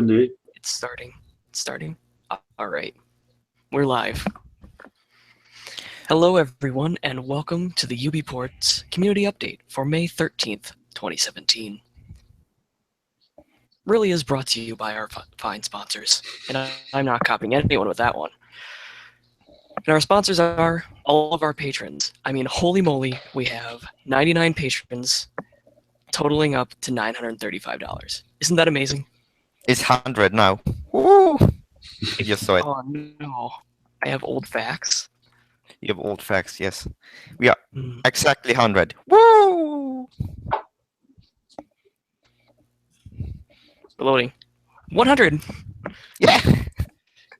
day. It's starting. It's starting. All right. We're live. Hello, everyone, and welcome to the UBports Community Update for May 13th, 2017. Really is brought to you by our fine sponsors, and I'm not copying anyone with that one. And our sponsors are all of our patrons. I mean, holy moly, we have 99 patrons, totaling up to $935. Isn't that amazing? It's 100 now. Woo! I just saw it. Oh no, I have old facts. You have old facts, yes. We are exactly 100. Woo! Loading. 100. Yeah.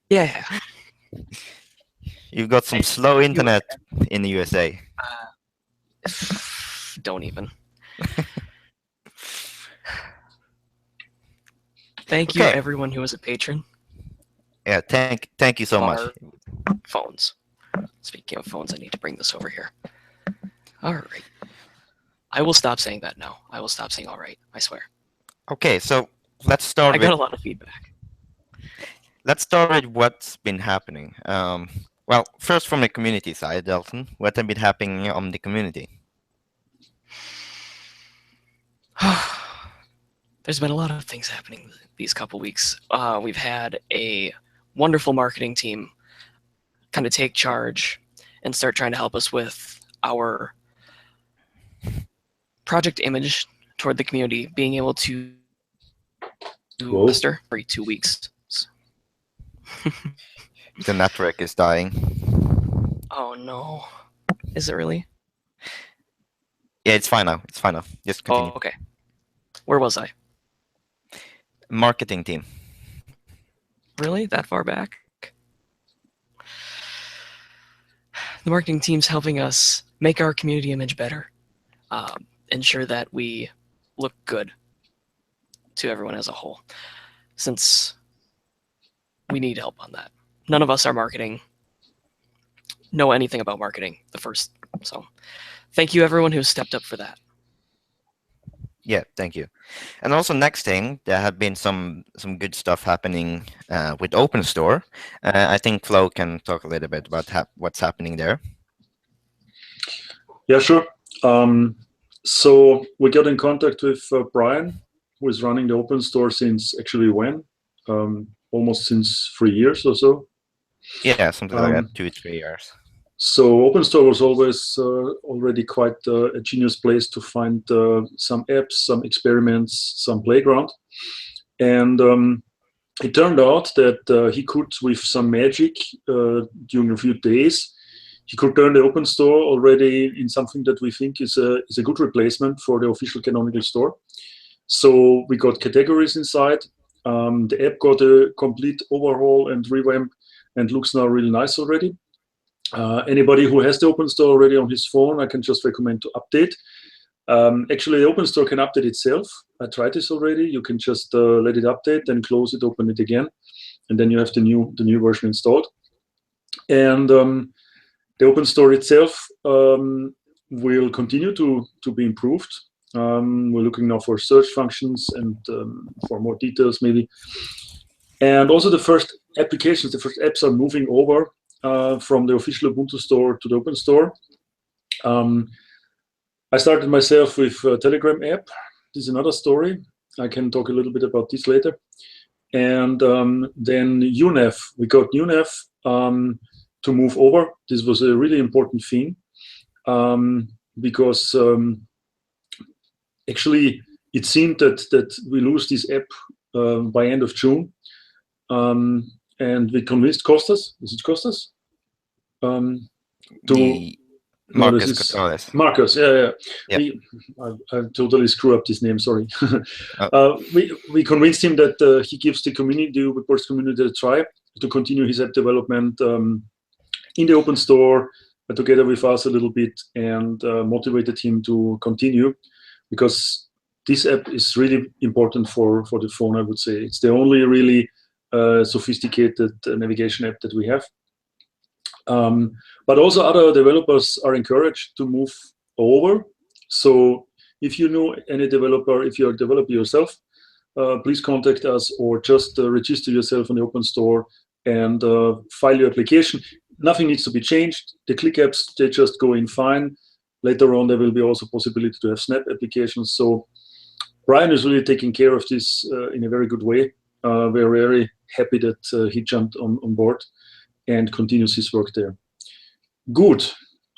Yeah. You've got some slow internet in the USA. Don't even. Thank you, everyone who is a patron. Yeah, thank you so much. Phones. Speaking of phones, I need to bring this over here. All right. I will stop saying that now. I will stop saying all right. I swear. Okay, so let's start. I got a lot of feedback. Let's start with what's been happening. Well, first from the community side, Dalton, what has been happening on the community? There's been a lot of things happening these couple weeks. We've had a wonderful marketing team kind of take charge and start trying to help us with our project image toward the community, being able to do Esther every 2 weeks. The network is dying. Oh no. Is it really? Yeah, it's fine now. It's fine now. Just continue. Oh, okay. Where was I? Marketing team. Really? That far back? The marketing team's helping us make our community image better, ensure that we look good to everyone as a whole, since we need help on that. None of us are marketing, know anything about marketing so thank you everyone who stepped up for that. Yeah, thank you. And also next thing, there have been some good stuff happening with Open Store. I think Flo can talk a little bit about what's happening there. Yeah, sure. So we got in contact with Brian, who is running the Open Store since actually when? Almost since 3 years or so. Yeah, something like that, 2 or 3 years. So Open Store was always already quite a genius place to find some apps, some experiments, some playground. And it turned out that he could, with some magic, during a few days, he could turn the Open Store already in something that we think is a good replacement for the official canonical store. So we got categories inside. The app got a complete overhaul and revamp and looks now really nice already. Anybody who has the Open Store already on his phone, I can just recommend to update. Actually, the Open Store can update itself. I tried this already. You can just let it update, then close it, open it again, and then you have the new version installed. And the Open Store itself will continue to be improved. We're looking now for search functions and for more details maybe. And also the first applications, the first apps are moving over from the official Ubuntu store to the Open Store. I started myself with a Telegram app. This is another story. I can talk a little bit about this later. And then UNEF. We got UNEF to move over. This was a really important thing because actually it seemed that we lose this app by end of June. And we convinced Costas, is it Costas? Marcus, yeah. I totally screw up this name, sorry. We convinced him that he gives the community, the UBports community, a try to continue his app development in the Open Store together with us a little bit, and motivated him to continue, because this app is really important for the phone, I would say. It's the only really sophisticated navigation app that we have. But also other developers are encouraged to move over. So if you know any developer, if you're a developer yourself, please contact us, or just register yourself on the Open Store and file your application. Nothing needs to be changed. The Click apps, they just go in fine. Later on, there will be also possibility to have Snap applications. So Brian is really taking care of this in a very good way. We're very happy that he jumped on board and continues his work there. Good.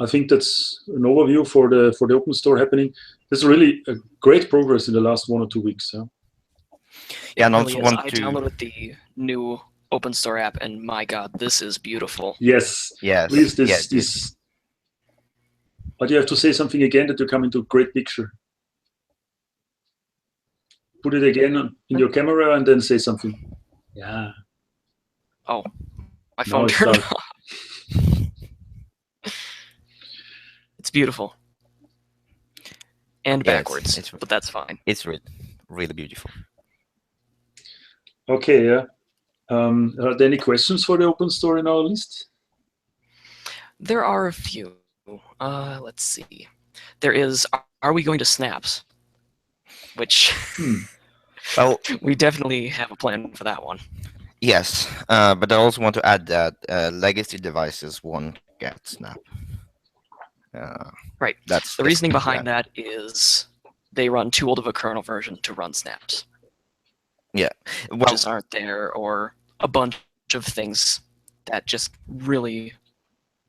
I think that's an overview for the Open Store happening. There's really a great progress in the last 1 or 2 weeks. Yeah, Yeah, and Really also is. want I to. downloaded the new Open Store app, and my God, this is beautiful. Yes. Yes. Please, yes, this. But you have to say something again that you come into a great picture. Put it again in your camera and then say something. Yeah. Oh, my Now phone it's turned dark. off. It's beautiful. And Yeah, backwards, but that's fine. It's really beautiful. Okay, yeah. Are there any questions for the Open Store in our list? There are a few. Let's see. There is, are we going to snaps? Which Well, we definitely have a plan for that one. yes, but I also want to add that legacy devices won't get Snap. Right. That's The reasoning behind that is they run too old of a kernel version to run snaps. Yeah. Well, Just aren't there, or a bunch of things that just really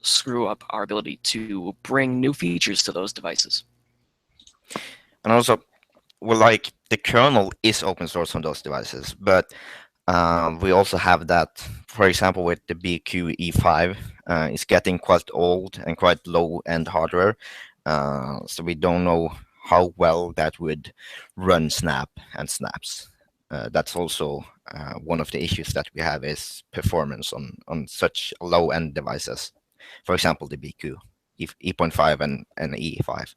screw up our ability to bring new features to those devices. and also, well, like the kernel is open source on those devices, but we also have that, for example, with the BQ E5, it's getting quite old and quite low-end hardware, so we don't know how well that would run Snap and snaps. That's also one of the issues that we have is performance on such low-end devices. For example, the BQ E.5 and E5.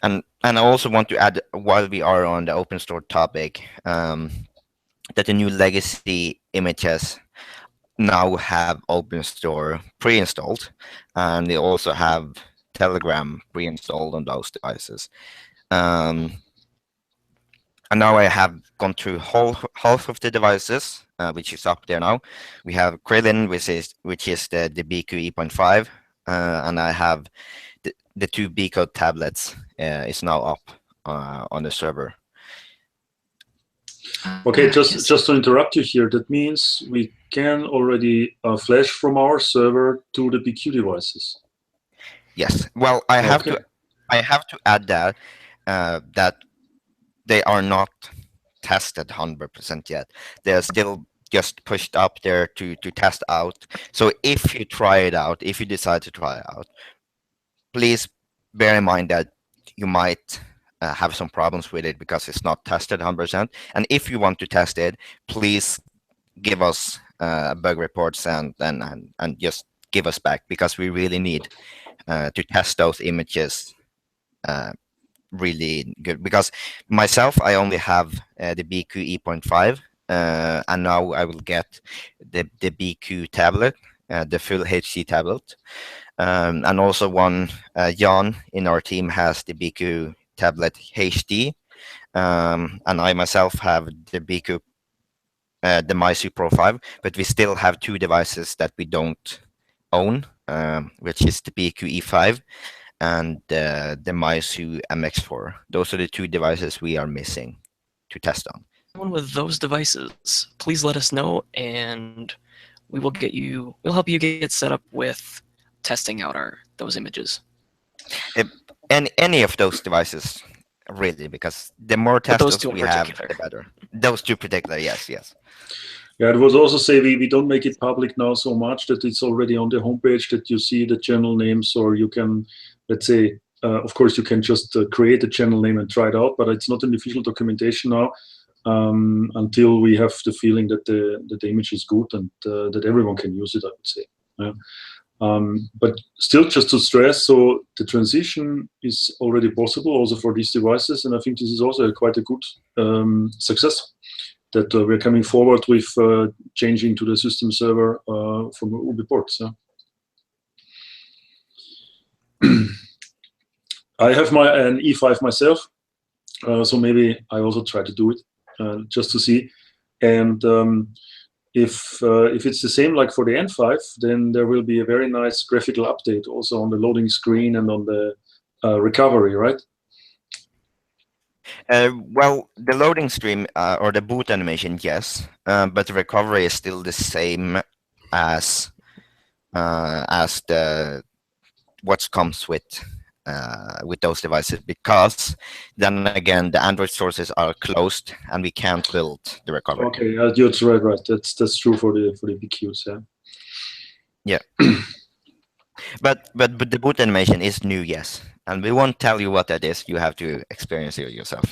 And I also want to add, while we are on the open store topic, that the new legacy images now have open store pre-installed, and they also have Telegram pre-installed on those devices. And now I have gone through half of the devices, which is up there now. We have Krillin, which is the BQ E.5, and I have the 2 B-code tablets is now up on the server. Okay, just to interrupt you here, that means we can already flash from our server to the BQ devices. Yes. Well, I have to add that that they are not tested 100% yet. They're still just pushed up there to test out. So if you try it out, if you decide to try it out, please bear in mind that you might have some problems with it because it's not tested 100%. And if you want to test it, please give us bug reports and just give us back, because we really need to test those images really good. Because myself, I only have the BQ E.5, and now I will get the BQ tablet, the full HD tablet. And also Jan in our team has the BQ tablet HD, and I myself have the BQ, the Meizu Pro 5, but we still have 2 devices that we don't own, which is the BQ E5 and the Meizu MX4. Those are the 2 devices we are missing to test on. One with those devices, please let us know, and we will we'll help you get set up with testing out those images. Any of those devices, really, because the more testers we have, the better. Those 2 particular, yes. Yeah, it was also say we don't make it public now so much that it's already on the homepage that you see the channel names, or you can, let's say, of course you can just create a channel name and try it out, but it's not an official documentation now until we have the feeling that the image is good and that everyone can use it, I would say. Yeah. But still, just to stress, so the transition is already possible also for these devices, and I think this is also quite a good success that we're coming forward with changing to the system server from UBports. Yeah. I have an E5 myself, So maybe I also try to do it just to see. And if it's the same like for the N5, then there will be a very nice graphical update also on the loading screen and on the recovery, right? Well, the loading stream or the boot animation, yes, but the recovery is still the same as the what comes with those devices, because then again the Android sources are closed and we can't build the recovery. Okay, you're right. That's true for the BQs, yeah. Yeah. But the boot animation is new, yes, and we won't tell you what that is. You have to experience it yourself.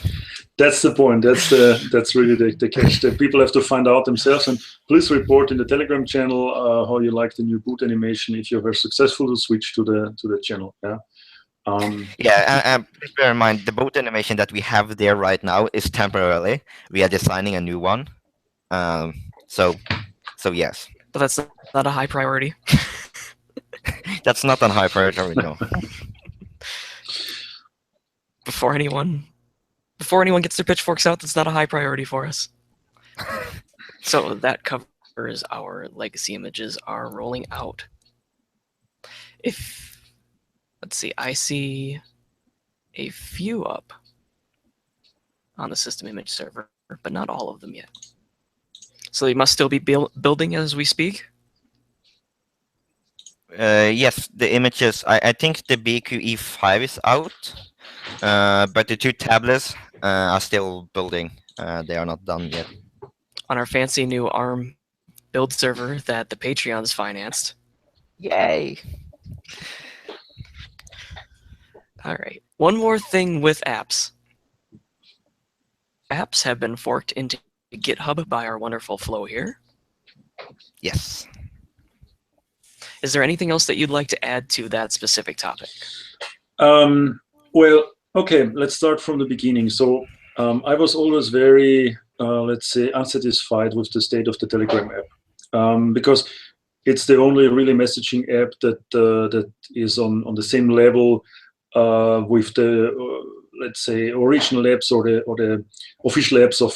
That's the point. That's really the catch. That people have to find out themselves. And please report in the Telegram channel how you like the new boot animation if you were successful to switch to the channel. Yeah. Please bear in mind the boot animation that we have there right now is temporarily. We are designing a new one. So yes. But that's not a high priority. That's not on high priority, no. Before anyone gets their pitchforks out, that's not a high priority for us. So that covers our legacy images are rolling out. Let's see, I see a few up on the system image server, but not all of them yet. So they must still be building as we speak? Yes, the images, I think the BQE5 is out, but the two tablets are still building. They are not done yet. On our fancy new ARM build server that the Patreon's financed. Yay! All right, one more thing with apps. Apps have been forked into GitHub by our wonderful Flo here. Yes. Is there anything else that you'd like to add to that specific topic? Well, okay, let's start from the beginning. So I was always very, let's say, unsatisfied with the state of the Telegram app because it's the only really messaging app that is on the same level with the let's say original apps or the official apps of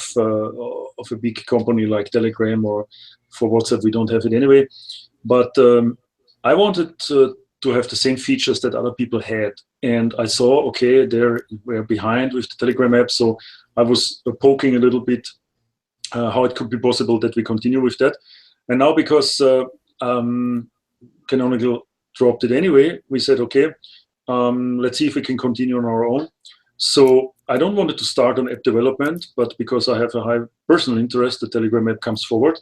a big company like Telegram, or for WhatsApp we don't have it anyway. But I wanted to have the same features that other people had, and I saw, okay, we're behind with the Telegram app, so I was poking a little bit how it could be possible that we continue with that. And now because Canonical dropped it anyway, we said, okay, let's see if we can continue on our own. So I don't want it to start on app development, but because I have a high personal interest, the Telegram app comes forward.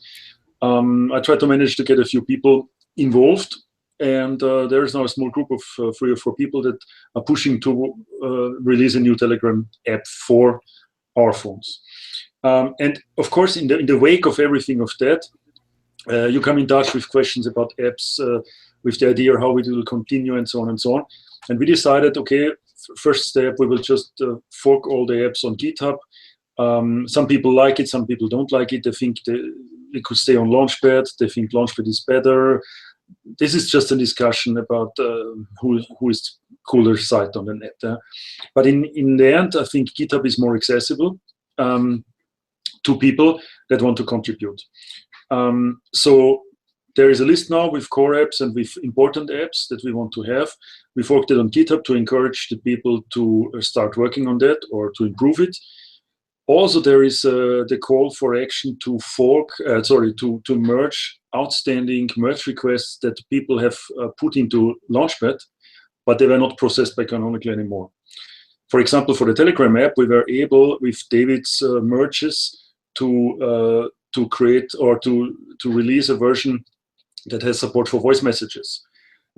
I try to manage to get a few people involved, and there is now a small group of 3 or 4 people that are pushing to release a new Telegram app for our phones. And of course, in the wake of everything of that, you come in touch with questions about apps, with the idea how we will continue and so on and so on. And we decided, okay, first step, we will just fork all the apps on GitHub. Some people like it, some people don't like it. They think they could stay on Launchpad. They think Launchpad is better. This is just a discussion about who is cooler site on the net. But in the end, I think GitHub is more accessible to people that want to contribute. So there is a list now with core apps and with important apps that we want to have. We forked it on GitHub to encourage the people to start working on that or to improve it. Also, there is the call for action to to merge outstanding merge requests that people have put into Launchpad, but they were not processed by Canonical anymore. For example, for the Telegram app, we were able, with David's merges, to create or to release a version that has support for voice messages.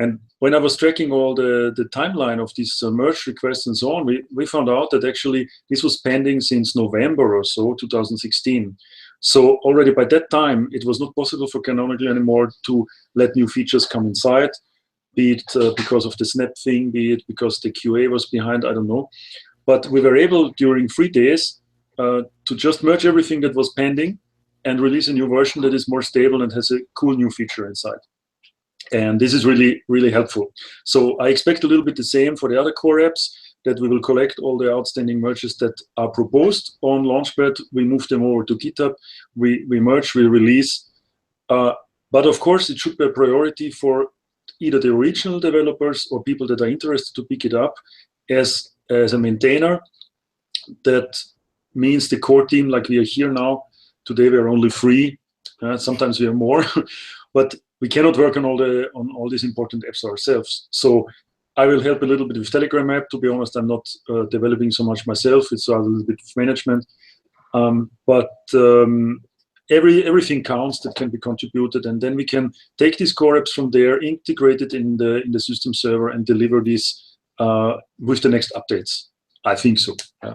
And when I was tracking all the timeline of these merge requests and so on, we found out that actually this was pending since November or so, 2016. So already by that time, it was not possible for Canonical anymore to let new features come inside, be it because of the snap thing, be it because the QA was behind, I don't know. But we were able, during 3 days, to just merge everything that was pending and release a new version that is more stable and has a cool new feature inside. And this is really, really helpful. So I expect a little bit the same for the other core apps, that we will collect all the outstanding merges that are proposed on Launchpad. We move them over to GitHub. We merge, we release. But of course, it should be a priority for either the original developers or people that are interested to pick it up as a maintainer. That means the core team, like we are here now. Today we are only 3. Sometimes we are more, but we cannot work on all these important apps ourselves. So I will help a little bit with Telegram app. To be honest, I'm not developing so much myself. It's a little bit of management, but everything counts that can be contributed, and then we can take these core apps from there, integrate it in the system server, and deliver this with the next updates. I think so. Yeah.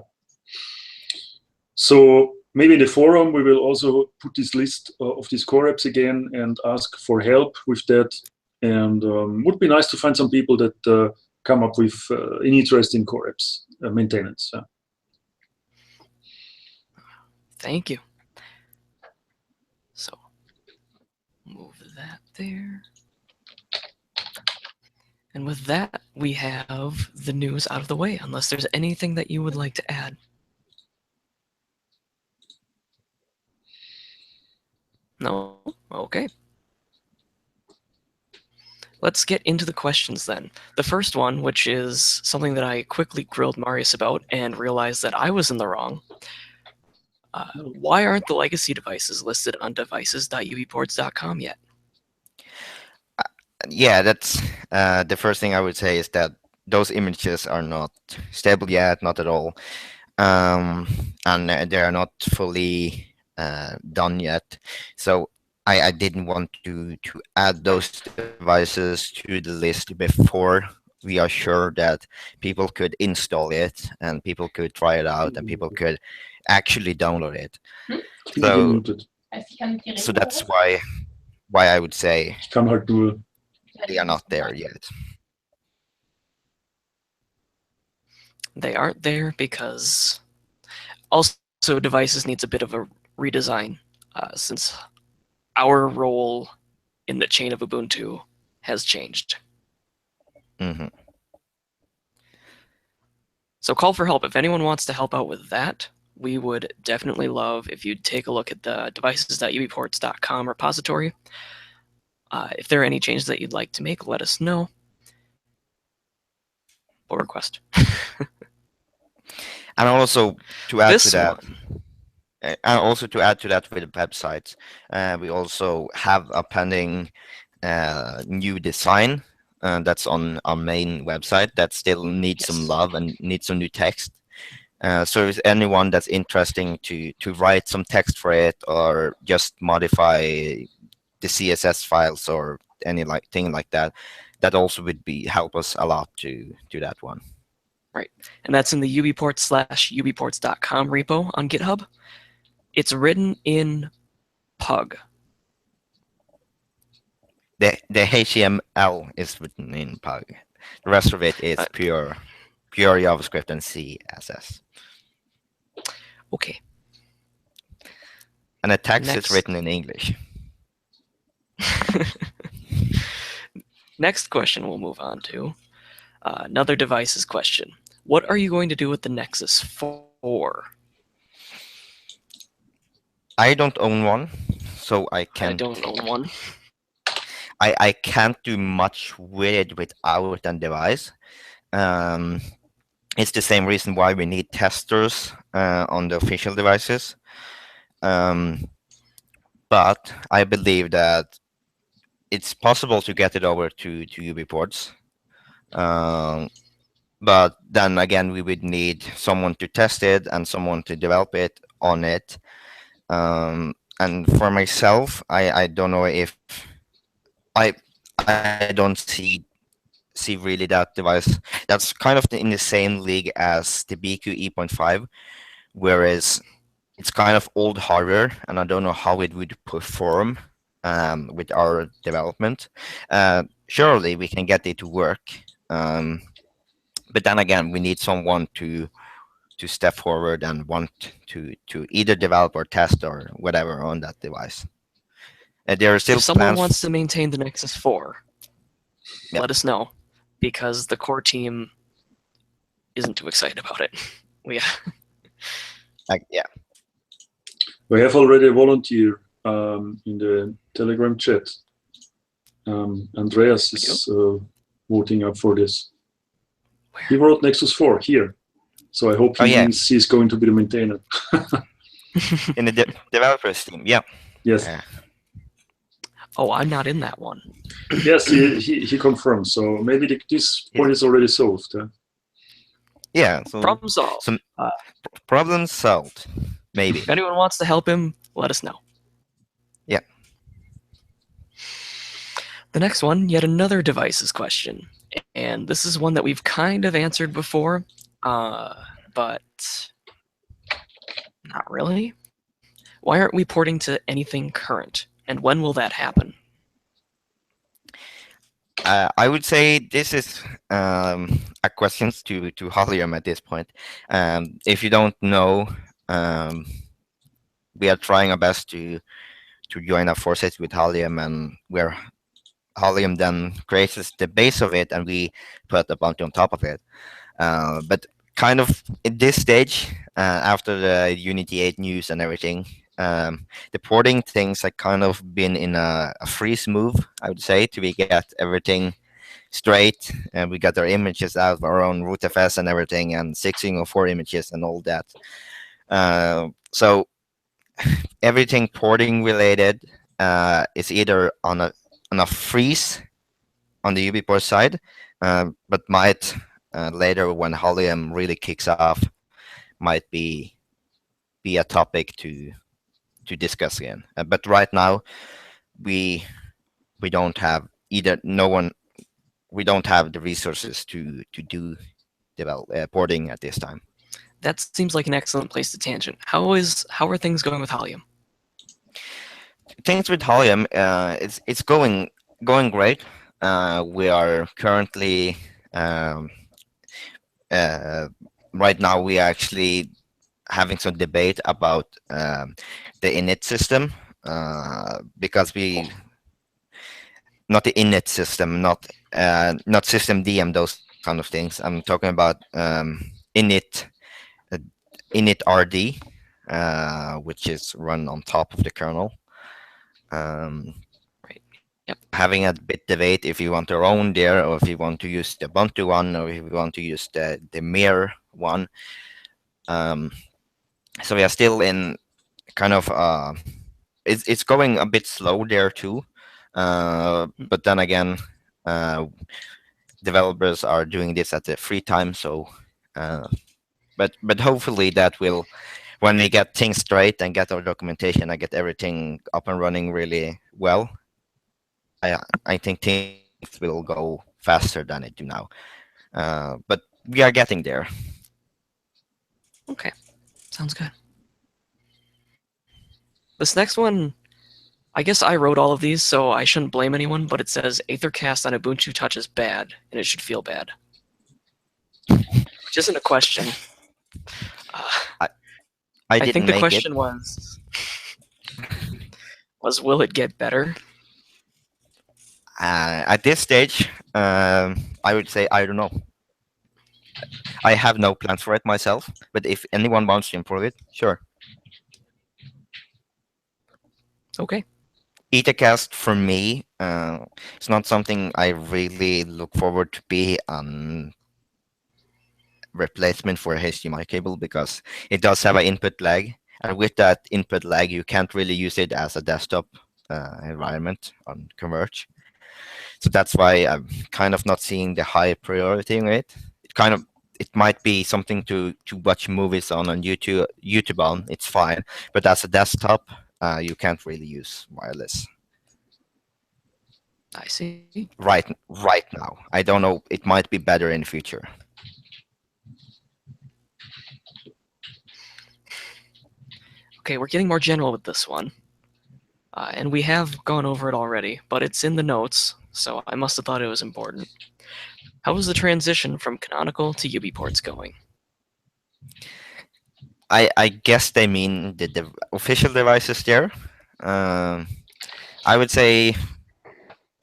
So maybe in the forum we will also put this list of these core apps again and ask for help with that. And would be nice to find some people that come up with an interest in core apps maintenance. Yeah. Thank you. So move that there. And with that, we have the news out of the way, unless there's anything that you would like to add. No? Okay. Let's get into the questions then. The first one, which is something that I quickly grilled Marius about and realized that I was in the wrong. Why aren't the legacy devices listed on devices.ubports.com yet? Yeah, that's the first thing I would say is that those images are not stable yet, not at all, and they are not fully done yet. So I didn't want to add those devices to the list before we are sure that people could install it and people could try it out and people could actually download it. So that's why I would say they are not there yet. They aren't there because also devices needs a bit of a redesign since our role in the chain of Ubuntu has changed. Mm-hmm. So call for help. If anyone wants to help out with that, we would definitely love if you'd take a look at the devices.ubports.com repository. If there are any changes that you'd like to make, let us know. Pull request. And also to add This to that, one. and also to add to that with the websites, we also have a pending new design that's on our main website that still needs some love and needs some new text. So if anyone that's interesting to write some text for it or just modify the CSS files or any thing like that, that also would help us a lot to do that one. Right, and that's in the ubports/ubports.com repo on GitHub. It's written in Pug. The HTML is written in Pug. The rest of it is pure JavaScript and CSS. Okay. And the text is written in English. Next question we'll move on to. Another devices question. What are you going to do with the Nexus 4? I don't own one, so I can't. I don't own one. I can't do much with it without a device. It's the same reason why we need testers on the official devices. But I believe that it's possible to get it over to UBports. But then again, we would need someone to test it and someone to develop it on it. And for myself, I don't know if I don't see really that device. That's kind of in the same league as the BQ E.5, whereas it's kind of old hardware, and I don't know how it would perform with our development. Surely we can get it to work, but then again, we need someone to step forward and want to either develop or test or whatever on that device. There are still if someone plans. wants to maintain the Nexus 4, let us know, because the core team isn't too excited about it. Yeah. We have already a volunteer in the Telegram chat. Andreas is voting up for this. Where? He wrote Nexus 4 here. So I hope he means he's going to be the maintainer. In the developers team, yeah. Yes. Oh, I'm not in that one. Yes, he confirmed. So maybe this point is already solved. Yeah. So Problem solved. Some problem solved. Maybe. If anyone wants to help him, let us know. Yeah. The next one, yet another devices question. And this is one that we've kind of answered before, but not really. Why aren't we porting to anything current? And when will that happen? I would say this is a question to Holium at this point. If you don't know, we are trying our best to join our forces with Holium, and where Holium then creates the base of it, and we put a bounty on top of it. But kind of at this stage, after the Unity 8 news and everything, the porting things have kind of been in a freeze move, I would say, to we get everything straight, and we got our images out of our own rootfs and everything, and 1604 images and all that. So everything porting related is either on a freeze on the UBport side, but might later, when Holium really kicks off, might be a topic to discuss again. But right now, we don't have either. We don't have the resources to do porting at this time. That seems like an excellent place to tangent. How are things going with Holium? Things with Holium, it's going great. We are currently right now we are actually having some debate about the init system, because we not the init system, not system DM, those kind of things. I'm talking about init RD, which is run on top of the kernel. Right. Yep. Having a bit debate if you want our own there, or if you want to use the Ubuntu one, or if you want to use the Mir one. So we are still in kind of it's going a bit slow there too. But then again, developers are doing this at the free time, so but hopefully that will, when we get things straight and get our documentation and get everything up and running really well, I think things will go faster than it do now. But we are getting there. Okay, sounds good. This next one, I guess I wrote all of these, so I shouldn't blame anyone, but it says Aethercast on Ubuntu Touch is bad, and it should feel bad. Which isn't a question. I think the question was will it get better? At this stage, I would say I don't know. I have no plans for it myself, but if anyone wants to improve it, sure. Okay. Ethercast for me, it's not something I really look forward to be an replacement for a HDMI cable, because it does have an input lag, and with that input lag, you can't really use it as a desktop environment on Converge. So that's why I'm kind of not seeing the high priority in it. It might be something to watch movies on YouTube on. It's fine, but as a desktop, you can't really use wireless. I see. Right now, I don't know. It might be better in the future. Okay, we're getting more general with this one. And we have gone over it already, but it's in the notes, so I must have thought it was important. How is the transition from Canonical to UBports going? I guess they mean the official devices there. I would say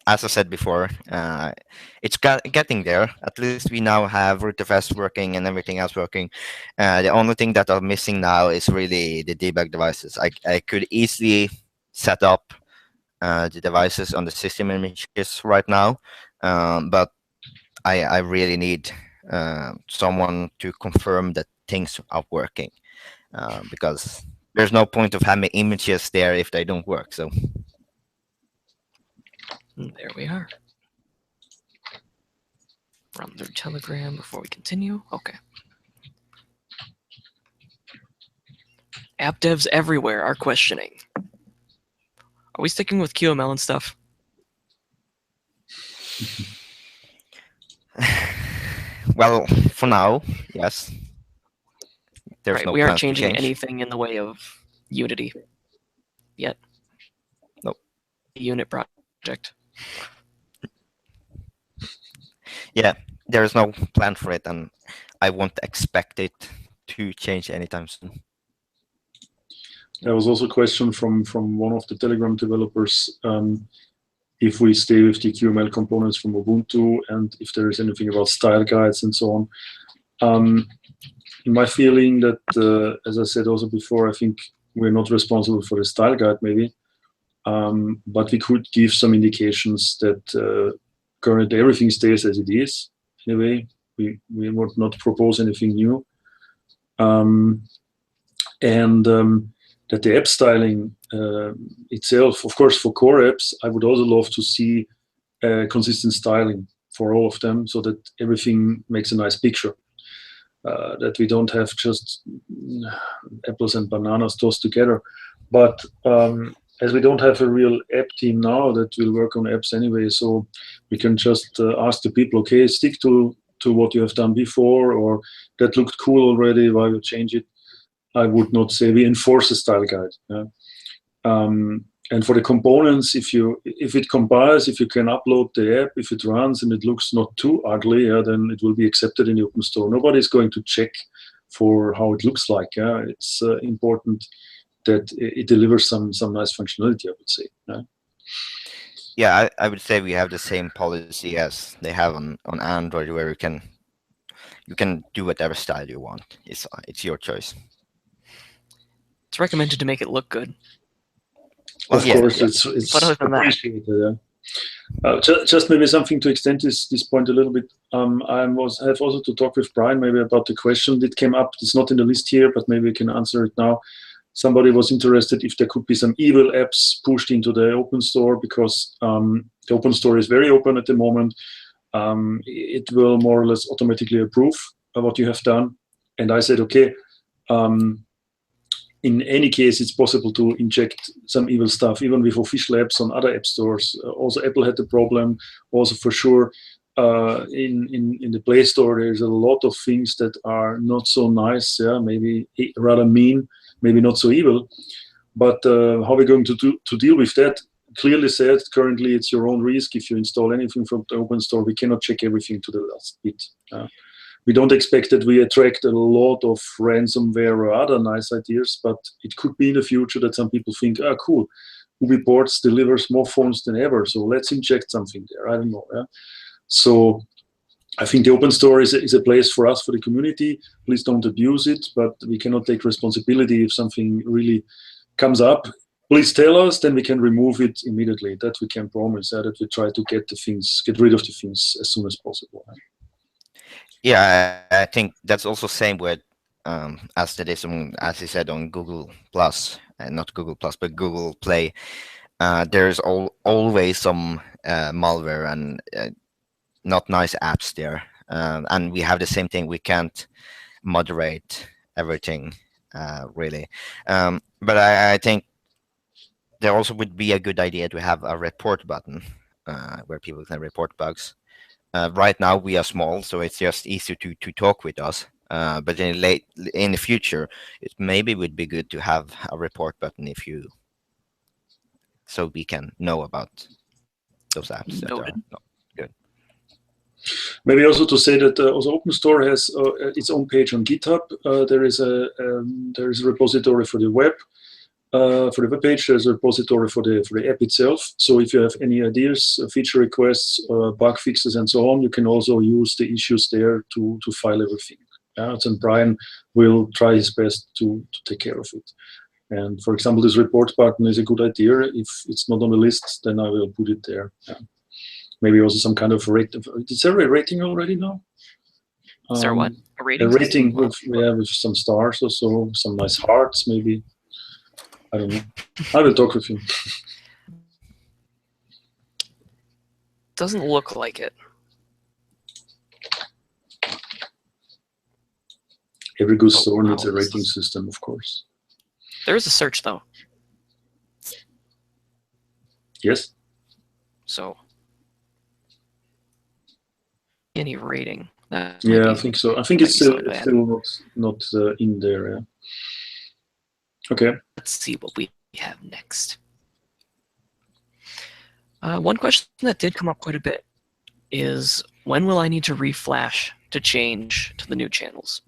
as I said before, it's getting there. At least we now have rootfs working and everything else working. The only thing that are missing now is really the debug devices. I could easily set up the devices on the system images right now, but I really need someone to confirm that things are working, because there's no point of having images there if they don't work. So And there we are. Run through Telegram before we continue. Okay. App devs everywhere are questioning. Are we sticking with QML and stuff? well, for now, yes. There's Right, no we aren't plans to changing change. anything in the way of Unity yet. Nope. Unit project. Yeah, there's no plan for it, and I won't expect it to change anytime soon. There was also a question from one of the Telegram developers, if we stay with the QML components from Ubuntu and if there is anything about style guides and so on. In my feeling that, as I said also before, I think we're not responsible for the style guide maybe, but we could give some indications that currently everything stays as it is. Anyway, we would not propose anything new. That the app styling itself, of course, for core apps, I would also love to see consistent styling for all of them so that everything makes a nice picture. That we don't have just apples and bananas tossed together. But as we don't have a real app team now that will work on apps anyway, so we can just ask the people, okay, stick to what you have done before, or that looked cool already, why you change it? I would not say we enforce a style guide. Yeah? And for the components, if it compiles, if you can upload the app, if it runs and it looks not too ugly, yeah, then it will be accepted in the open store. Nobody's going to check for how it looks like. Yeah? It's important that it delivers some nice functionality, I would say. Yeah? Yeah, I would say we have the same policy as they have on Android, where you can do whatever style you want. It's your choice. It's recommended to make it look good. Of course, it's but other than appreciated. Yeah. Just maybe something to extend this point a little bit. I have also to talk with Brian maybe about the question that came up. It's not in the list here, but maybe we can answer it now. Somebody was interested if there could be some evil apps pushed into the open store, because the open store is very open at the moment. It will more or less automatically approve what you have done. And I said, okay, in any case, it's possible to inject some evil stuff, even with official apps on other app stores. Also, Apple had the problem. Also, for sure, in the Play Store, there's a lot of things that are not so nice. Yeah, maybe rather mean, maybe not so evil. But how we're going to deal with that? Clearly said, currently it's your own risk. If you install anything from the open store, we cannot check everything to the last bit. We don't expect that we attract a lot of ransomware or other nice ideas, but it could be in the future that some people think, ah, cool, UBports delivers more phones than ever, so let's inject something there. I don't know. Yeah? So I think the open store is a place for us, for the community. Please don't abuse it, but we cannot take responsibility if something really comes up. Please tell us, then we can remove it immediately. That we can promise, that we try to get rid of the things as soon as possible. Yeah, I think that's also same with as it is on, as you said, on Google Plus, not Google Plus, but Google Play. There's always some malware and not nice apps there, and we have the same thing. We can't moderate everything really, but I think there also would be a good idea to have a report button where people can report bugs. Right now we are small, so it's just easier to talk with us. But in the future, it maybe would be good to have a report button so we can know about those apps that are not good. Maybe also to say that also Open Store has its own page on GitHub. There is a repository for the web. For the web page, there's a repository for the app itself. So if you have any ideas, feature requests, bug fixes, and so on, you can also use the issues there to file everything. And Brian will try his best to take care of it. And for example, this report button is a good idea. If it's not on the list, then I will put it there. Maybe also some kind of rating. Is there a rating already now? Is there what? A rating? A rating with some stars or so, some nice hearts maybe. I don't know. I will talk with him. Doesn't look like it. Every good store needs a rating system, of course. There is a search, though. Yes. So, any rating? Yeah, I think so. I think it's still not in there. Yeah. Okay. Let's see what we have next. One question that did come up quite a bit is, when will I need to reflash to change to the new channels?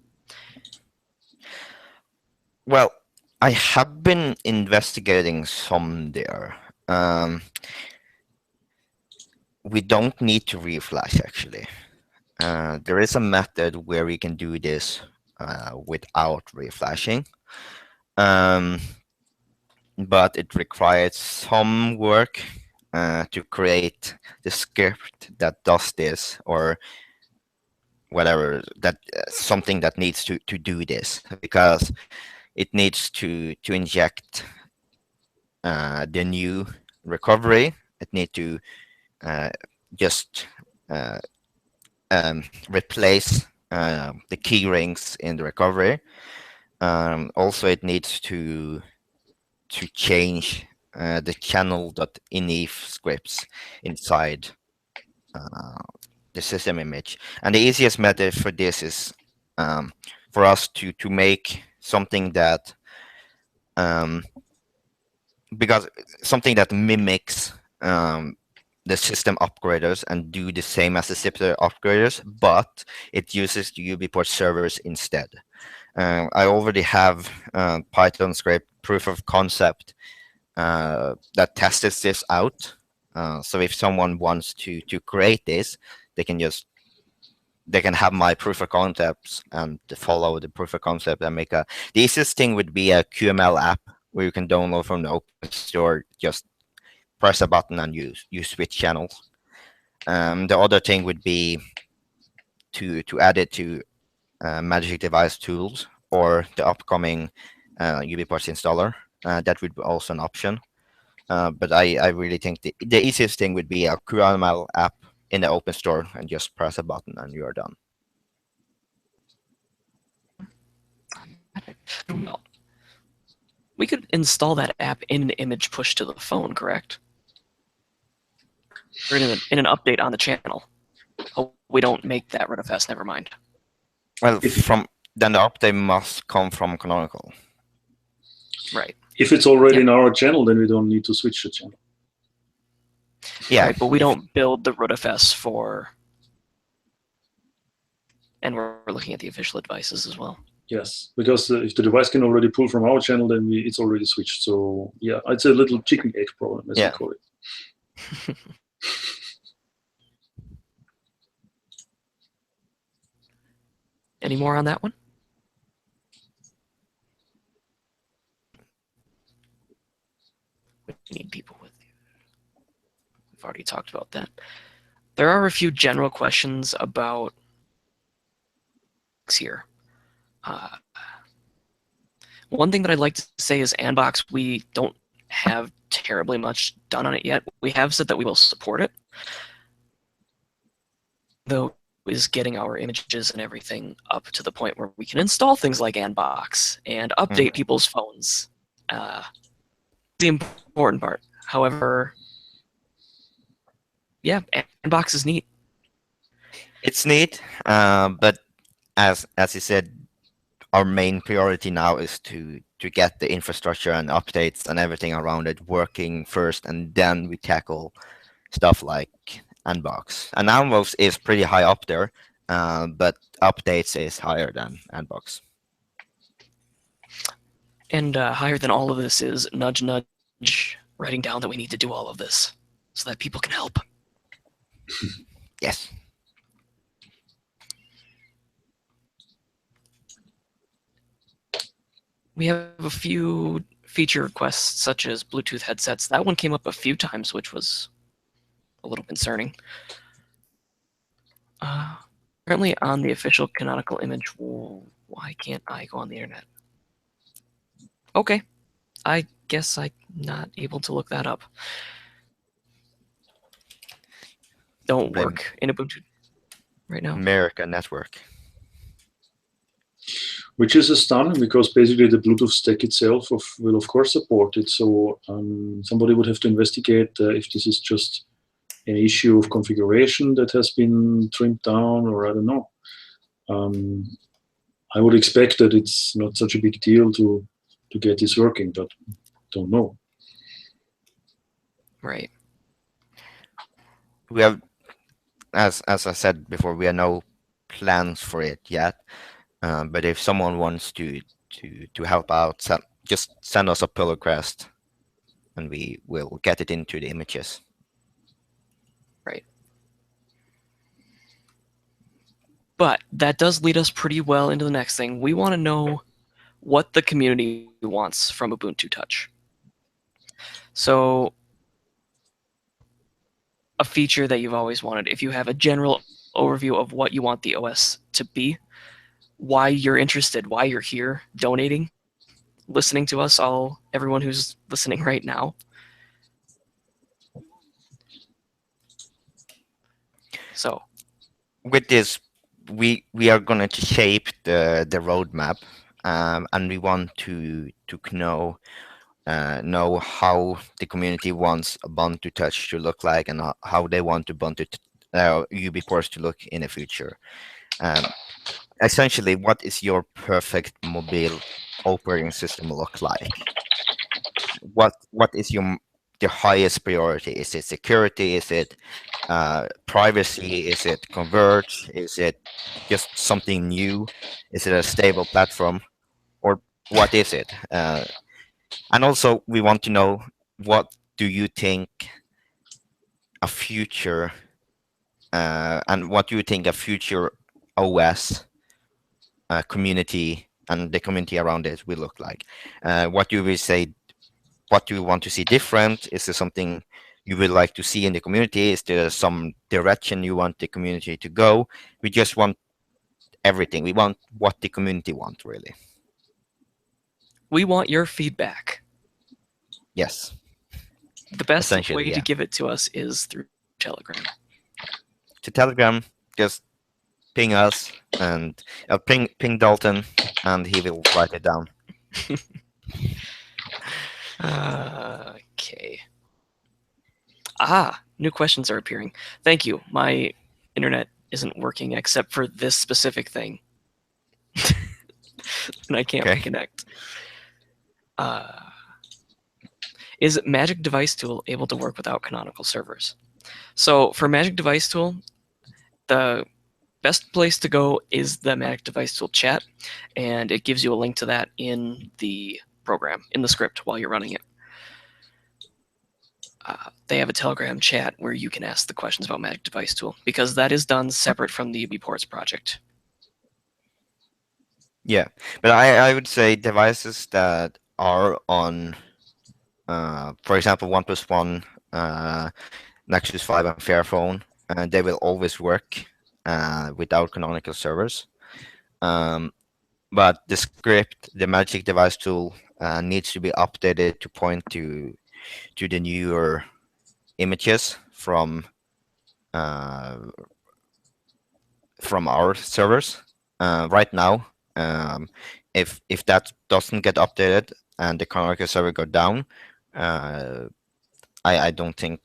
Well, I have been investigating some there. We don't need to reflash, actually. There is a method where we can do this without reflashing. But it requires some work to create the script that does this, or whatever, that something that needs to do this, because it needs to inject the new recovery. It needs to just replace the key rings in the recovery. Also, it needs to change the channel.inif scripts inside the system image. And the easiest method for this is for us to make something that because something that mimics the system upgraders and do the same as the system upgraders, but it uses the UBport servers instead. I already have Python script proof of concept that tests this out. So if someone wants to create this, they can have my proof of concepts and follow the proof of concept and make the easiest thing would be a QML app where you can download from the open store. Just press a button and you switch channels. The other thing would be to add it to Magic Device Tools or the upcoming UBports installer. That would be also an option. But I really think the easiest thing would be a QML app in the open store and just press a button and you are done. Well, we could install that app in an image push to the phone, correct? Or in an update on the channel. Oh, we don't make that RudFS, never mind. Well, then the update must come from Canonical. Right. If it's already in our channel, then we don't need to switch the channel. Yeah, right, but we don't build the RudFS for, and we're looking at the official devices as well. Yes, because if the device can already pull from our channel, then it's already switched. So yeah, it's a little chicken egg problem, as we call it. Any more on that one? We need people with you. We've already talked about that. There are a few general questions about here. One thing that I'd like to say is Anbox, we don't have terribly much done on it yet. We have said that we will support it, though is getting our images and everything up to the point where we can install things like Anbox and update people's phones. The important part. However, yeah, Anbox is neat. It's neat, but as you said, our main priority now is to get the infrastructure and updates and everything around it working first, and then we tackle stuff like Anbox. And Anbox is pretty high up there, but updates is higher than Anbox. And higher than all of this is nudge, nudge, writing down that we need to do all of this so that people can help. Yes. We have a few feature requests, such as Bluetooth headsets. That one came up a few times, which was a little concerning. Currently on the official canonical image. Why can't I go on the internet? Okay, I guess I'm not able to look that up. Don't work in Ubuntu right now. America Network. Which is astounding because basically the Bluetooth stack itself will of course support it. So somebody would have to investigate if this is just an issue of configuration that has been trimmed down, or I don't know. I would expect that it's not such a big deal to get this working, but don't know. Right. We have, as I said before, we have no plans for it yet. But if someone wants to help out, just send us a pull request, and we will get it into the images. Right. But that does lead us pretty well into the next thing. We want to know what the community wants from Ubuntu Touch. So a feature that you've always wanted, if you have a general overview of what you want the OS to be, why you're interested, why you're here, donating, listening to us, everyone who's listening right now. So with this, we are going to shape the roadmap, and we want to know how the community wants Ubuntu Touch to look like, and how they want Ubuntu UBports to look in the future. Essentially, what is your perfect mobile operating system look like? What is your highest priority? Is it security? Is it privacy? Is it converge? Is it just something new? Is it a stable platform? Or what is it? And also, we want to know, what do you think a future and what do you think a future OS community and the community around it will look like? What do we say? What do you want to see different? Is there something you would like to see in the community? Is there some direction you want the community to go? We just want everything. We want what the community wants, really. We want your feedback. Yes. The best way to give it to us is through Telegram. To Telegram, just ping us, and ping Dalton, and he will write it down. Okay. New questions are appearing. Thank you. My internet isn't working except for this specific thing. And I can't reconnect. Is Magic Device Tool able to work without canonical servers? So for Magic Device Tool, the best place to go is the Magic Device Tool chat, and it gives you a link to that in the program, in the script while you're running it. They have a Telegram chat where you can ask the questions about Magic Device Tool, because that is done separate from the UBports project. Yeah, but I would say devices that are on, for example, OnePlus One, Nexus 5, and Fairphone, they will always work without canonical servers. But the script, the Magic Device Tool, needs to be updated to point to the newer images from our servers. Right now, if that doesn't get updated and the canonical server go down, I don't think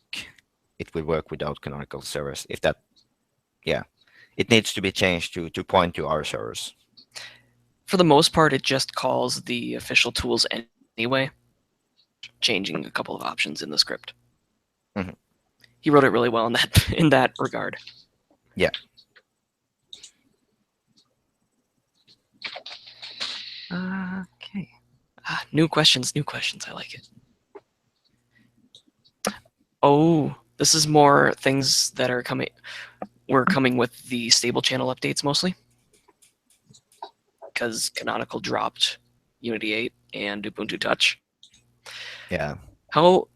it will work without canonical servers. If that, it needs to be changed to point to our servers. For the most part, it just calls the official tools anyway, changing a couple of options in the script. Mm-hmm. He wrote it really well in that regard. Yeah. Okay. New questions. I like it. Oh, this is more things that are coming. We're coming with the stable channel updates mostly, because Canonical dropped Unity 8 and Ubuntu Touch. Yeah. How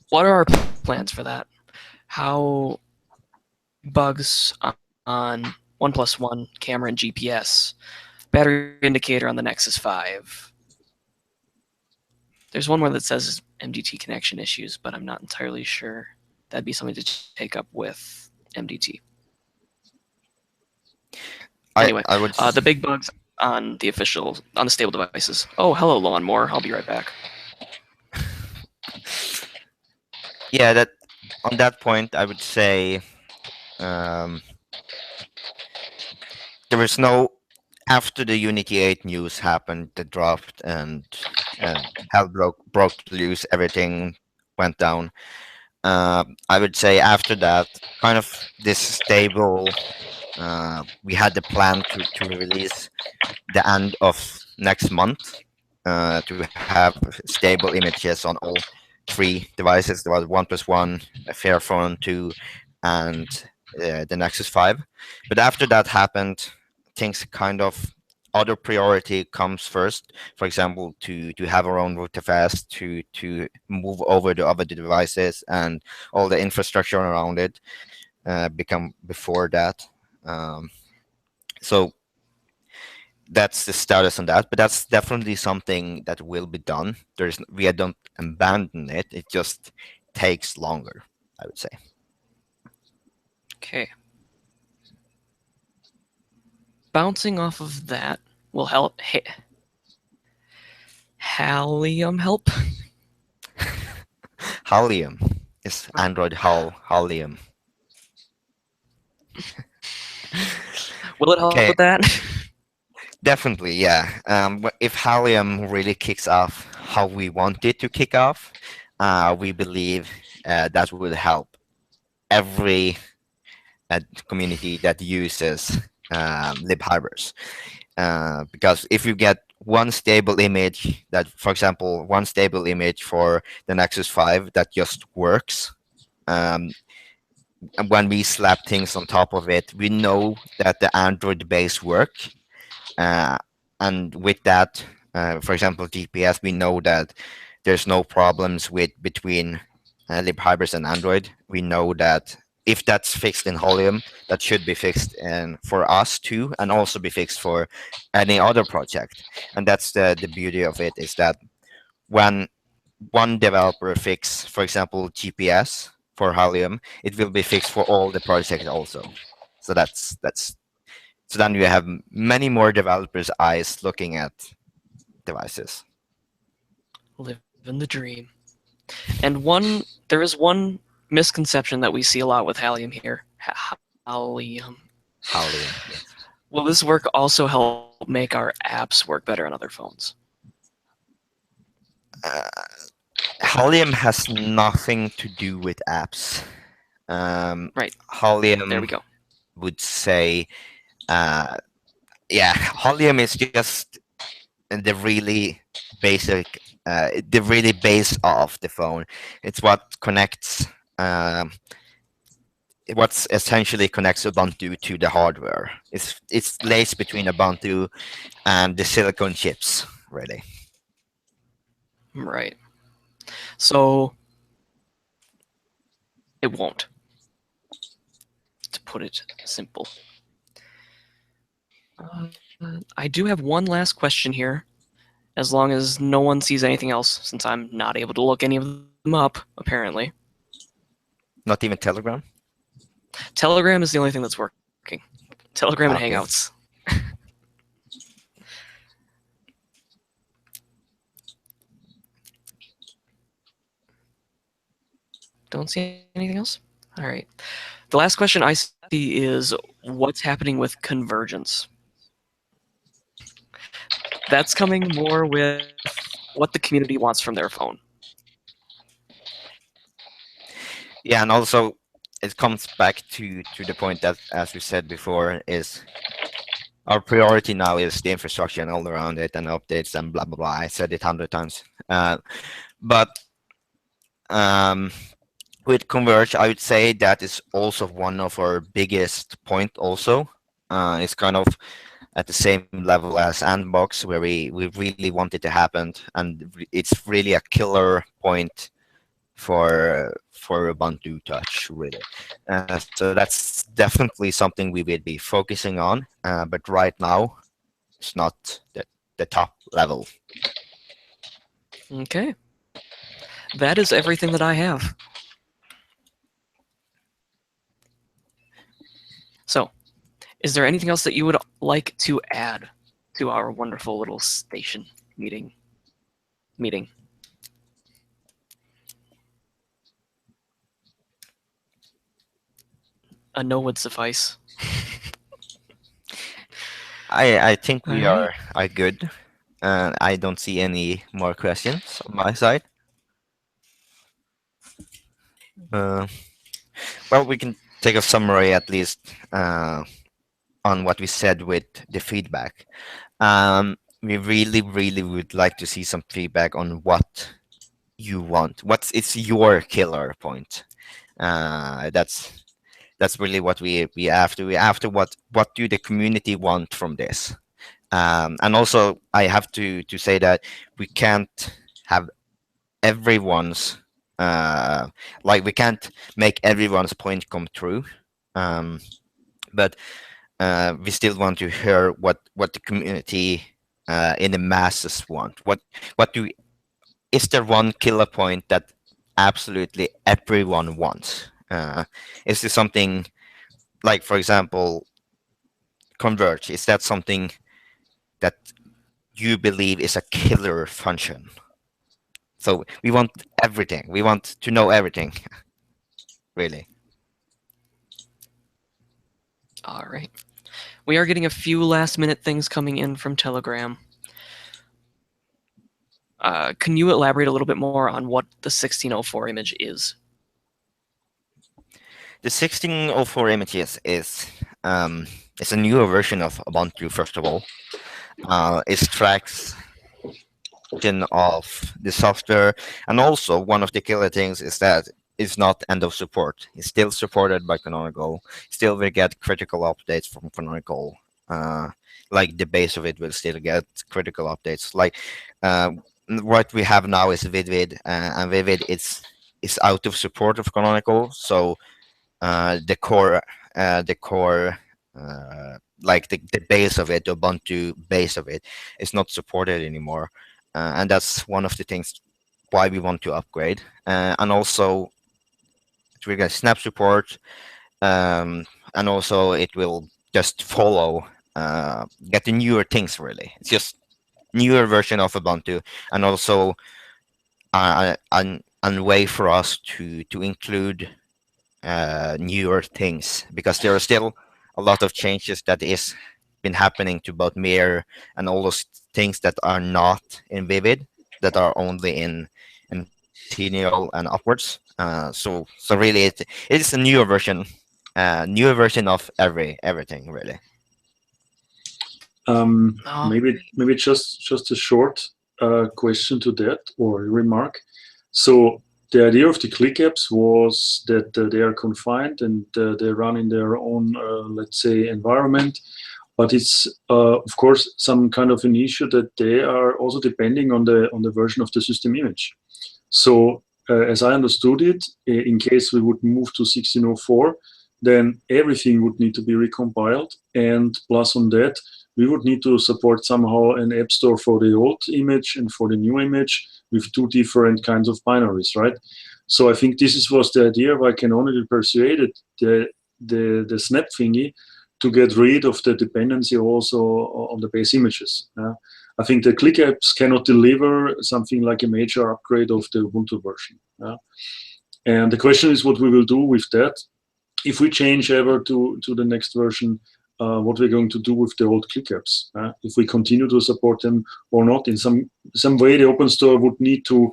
what are our plans for that? How bugs on 1+1 camera and GPS, battery indicator on the Nexus 5. There's one more that says MDT connection issues, but I'm not entirely sure. That'd be something to take up with MDT. Anyway, I would. the big bugs on the stable devices. Oh, hello, Lawnmower. I'll be right back. Yeah, that on that point, I would say there was no after the Unity 8 news happened, the dropped and hell broke loose, everything went down. I would say after that, kind of this stable. We had the plan to release the end of next month to have stable images on all three devices. There was 1+1, a Fairphone 2, and the Nexus 5. But after that happened, things kind of other priority comes first. For example, to have our own routefast, to move over the other devices and all the infrastructure around it become before that. So that's the status on that, but that's definitely something that will be done. We don't abandon it. It just takes longer, I would say. Okay. Bouncing off of that will help. Halium help? Halium is Android Halium. Will it help Okay. with that? Definitely, yeah. If Halium really kicks off how we want it to kick off, we believe that will help every community that uses libhybers. Because if you get one stable image that, for example, one stable image for the Nexus 5 that just works, and when we slap things on top of it, we know that the Android base work. And with that, for example, GPS, we know that there's no problems between libhybers and Android. We know that if that's fixed in Holium, that should be fixed for us too, and also be fixed for any other project. And that's the beauty of it, is that when one developer fix, for example, GPS for Halium, it will be fixed for all the projects also. So that's so then you have many more developers' eyes looking at devices. Living the dream. And there is one misconception that we see a lot with Halium here. Halium. Halium. Will this work also help make our apps work better on other phones? Halium has nothing to do with apps. Right. Halium. There we go. Would say, yeah, Halium is just the really basic, the really base of the phone. It's what connects. What's essentially connects Ubuntu to the hardware. It's laced between Ubuntu and the silicon chips, really. Right. So it won't, to put it simple. I do have one last question here, as long as no one sees anything else, since I'm not able to look any of them up, apparently. Not even Telegram? Telegram is the only thing that's working. Telegram and Okay. Hangouts. Don't see anything else? All right. The last question I see is, what's happening with convergence? That's coming more with what the community wants from their phone. Yeah, and also it comes back to the point that, as we said before, is our priority now is the infrastructure and all around it and updates and blah, blah, blah. I said it 100 times. But with Converge, I would say that is also one of our biggest point also. It's kind of at the same level as Sandbox, where we really want it to happen, and it's really a killer point for Ubuntu Touch, really. So that's definitely something we will be focusing on, but right now it's not the top level. Okay. That is everything that I have. So, is there anything else that you would like to add to our wonderful little station meeting? A no would suffice. I think we Alright. are good. I don't see any more questions on my side. Well, we can take a summary at least on what we said with the feedback. We really would like to see some feedback on what you want. It's your killer point. That's really what we after. We after what do the community want from this? And also, I have to say that we can't have everyone's like we can't make everyone's point come true. But we still want to hear what the community in the masses want. Is there one killer point that absolutely everyone wants? Is there something like, for example, Converge? Is that something that you believe is a killer function? So we want everything. We want to know everything, really. All right. We are getting a few last-minute things coming in from Telegram. Can you elaborate a little bit more on what the 1604 image is? The 1604 images is it's a newer version of Ubuntu. First of all, it tracks of the software, and also one of the killer things is that it's not end of support. It's still supported by Canonical. Still, we get critical updates from Canonical. Like the base of it will still get critical updates. Like what we have now is Vivid, and Vivid is out of support of Canonical. So the core, like the base of it, the Ubuntu base of it, is not supported anymore. And that's one of the things why we want to upgrade. And also, we get snap support, and also it will just follow, get the newer things, really. It's just newer version of Ubuntu, and also a way for us to include newer things, because there are still a lot of changes that is been happening to both Mir and all those things that are not in Vivid, that are only in Centennial and upwards. So really it is a newer version of everything, really. Maybe just a short question to that, or a remark. So the idea of the click apps was that they are confined and they run in their own, let's say, environment. But it's of course some kind of an issue that they are also depending on the version of the system image. So as I understood it, in case we would move to 1604, then everything would need to be recompiled, and plus on that, we would need to support somehow an app store for the old image and for the new image with two different kinds of binaries, right? So I think was the idea why Canonical persuaded the snap thingy to get rid of the dependency also on the base images. I think the click apps cannot deliver something like a major upgrade of the Ubuntu version. And the question is what we will do with that. If we change ever to the next version, what we're going to do with the old click apps. If we continue to support them or not. In some way, the open store would need to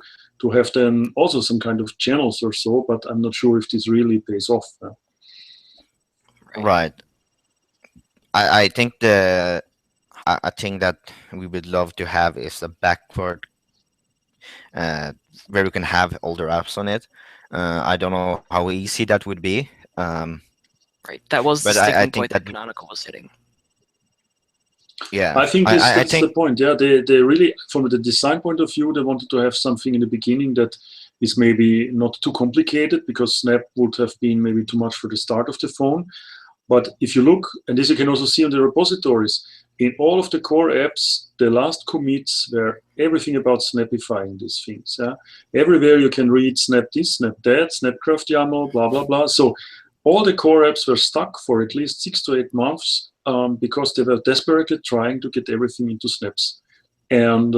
have then also some kind of channels or so, but I'm not sure if this really pays off. Right. I think the a thing that we would love to have is a backward where we can have older apps on it. I don't know how easy that would be. Right. That was the But I sticking think point that that Canonical was hitting. yeah, I think I that's the think point. Yeah, they really, from the design point of view, they wanted to have something in the beginning that is maybe not too complicated, because Snap would have been maybe too much for the start of the phone. But if you look, and this you can also see on the repositories, in all of the core apps, the last commits were everything about snapifying these things. Yeah? Everywhere you can read snap this, snap that, snapcraft YAML, blah, blah, blah. So all the core apps were stuck for at least 6 to 8 months because they were desperately trying to get everything into snaps. And